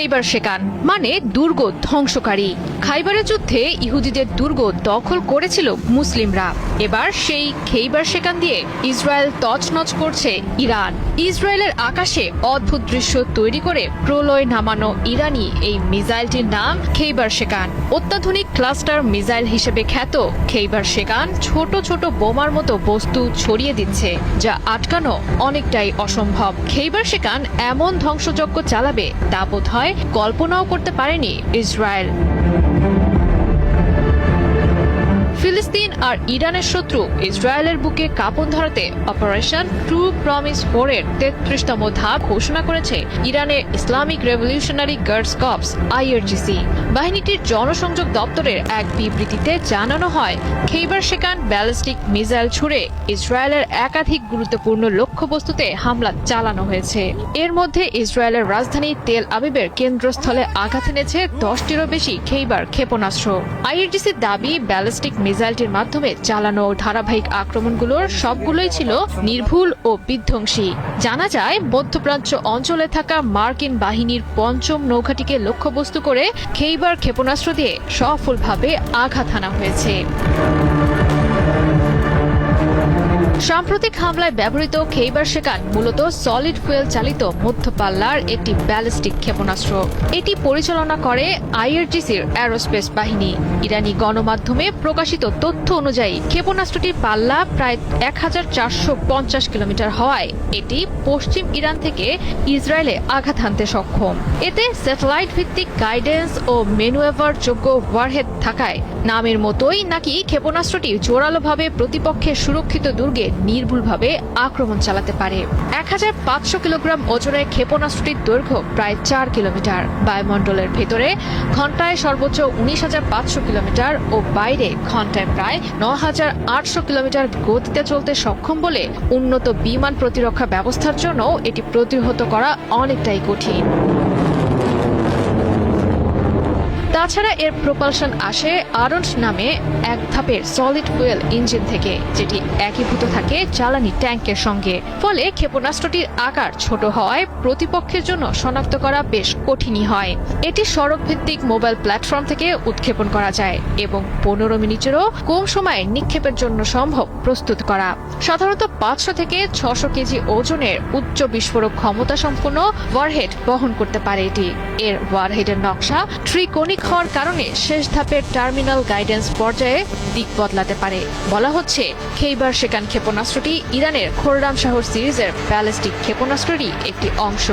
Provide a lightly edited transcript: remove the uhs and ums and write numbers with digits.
খেইবার শেকান মানে দুর্গ ধ্বংসকারী। খাইবারের যুদ্ধে ইহুদিদের দুর্গ দখল করেছিল মুসলিমরা। এবার সেই খেইবার শেকান দিয়ে ইসরায়েল তছনছ করছে ইরান। ইসরায়েলের আকাশে অদ্ভুত দৃশ্য তৈরি করে প্রলয় নামানো ইরানি এই মিসাইলটির নাম খেইবার শেকান। অত্যাধুনিক ক্লাস্টার মিসাইল হিসেবে খ্যাত খেইবার শেকান ছোট ছোট বোমার মতো বস্তু ছড়িয়ে দিচ্ছে, যা আটকানো অনেকটাই অসম্ভব। খেইবার শেকান এমন ধ্বংসযজ্ঞ চালাবে তা বোধহয় কল্পনাও করতে পারেনি ইসরায়েল। ফিলিস্তিন আর ইরানের শত্রু ইসরায়েলের বুকে কাঁপন ধরাতে অপারেশন ট্রু প্রমিস 4 এর 33তম ধাপ ঘোষণা করেছে ইরানের Islamic revolutionary guards corps IRGC। বাহিনীটির জনসংযোগ দপ্তরের এক বিবৃতিতে জানানো হয়, খেইবার শেকান ব্যালিস্টিক মিসাইল ছুড়ে ইসরায়েলের একাধিক গুরুত্বপূর্ণ লক্ষ্যবস্তুতে হামলা চালানো হয়েছে। এর মধ্যে ইসরায়েলের রাজধানী তেল আবিবের কেন্দ্রস্থলে আঘাত এনেছে 10টিরও বেশি খেইবার ক্ষেপণাস্ত্র। IRGCর দাবি, ব্যালিস্টিক মিসাইলটির মাধ্যমে চালানো ধারাবাহিক আক্রমণগুলোর সবগুলোই ছিল নির্ভুল ও বিধ্বংসী। জানা যায়, মধ্যপ্রাচ্য অঞ্চলে থাকা মার্কিন বাহিনীর 5ম নৌঘাঁটিকে লক্ষ্যবস্তু করে খেইবার ক্ষেপণাস্ত্র দিয়ে সফলভাবে আঘাত হানা হয়েছে। সাম্প্রতিক হামলায় ব্যবহৃত খেইবার শেকান মূলত সলিড ফুয়েল চালিত মধ্যপাল্লার একটি ব্যালিস্টিক ক্ষেপণাস্ত্র। এটি পরিচালনা করে IRGCর অ্যারোস্পেস বাহিনী। ইরানি গণমাধ্যমে প্রকাশিত তথ্য অনুযায়ী ক্ষেপণাস্ত্রটির পাল্লা প্রায় 1450 কিলোমিটার হওয়ায় এটি পশ্চিম ইরান থেকে ইসরায়েলে আঘাত হানতে সক্ষম। এতে স্যাটেলাইট ভিত্তিক গাইডেন্স ও ম্যানুভার যোগ্য ওয়ারহেড থাকায় নামের মতোই নাকি ক্ষেপণাস্ত্রটি জোরালোভাবে প্রতিপক্ষের সুরক্ষিত দুর্গে নির্ভুলভাবে আক্রমণ চালাতে পারে। 1500 কিলোগ্রাম ওজনের ক্ষেপণাস্ত্রটির দৈর্ঘ্য প্রায় 4 কিলোমিটার। বায়ুমণ্ডলের ভেতরে ঘন্টায় সর্বোচ্চ 19,500 কিলোমিটার ও বাইরে ঘন্টায় প্রায় 9,800 কিলোমিটার গতিতে চলতে সক্ষম বলে উন্নত বিমান প্রতিরক্ষা ব্যবস্থার জন্য এটি প্রতিহত করা অনেকটাই কঠিন। তাছাড়া এর প্রপালশন আসে আরন্স নামে এক ধাপের সলিড ফুয়েল ইঞ্জিন থেকে, যেটি একীভূত থাকে জ্বালানি ট্যাঙ্কের সঙ্গে। ফলে ক্ষেপণাস্ত্রটির আকার ছোট হওয়ায় প্রতিপক্ষের জন্য শনাক্ত করা বেশ কঠিনই হয়। এটি সড়ক ভিত্তিক মোবাইল প্ল্যাটফর্ম থেকে উৎক্ষেপণ করা যায় এবং 15 মিনিটেরও কম সময়ে নিক্ষেপের জন্য সম্ভব প্রস্তুত করা। সাধারণত 500 থেকে 600 কেজি ওজনের উচ্চ বিস্ফোরক ক্ষমতা সম্পন্ন ওয়ারহেড বহন করতে পারে এটি। এর ওয়ারহেডের নকশা ত্রিকোণিক হওয়ার কারণে শেষ ধাপের টার্মিনাল গাইডেন্স পর্যায়ে দিক বদলাতে পারে। বলা হচ্ছে, খেইবার শেকান ক্ষেপণাস্ত্রটি ইরানের খোররাম শাহর সিরিজের ব্যালিস্টিক ক্ষেপণাস্ত্রেরই একটি অংশ।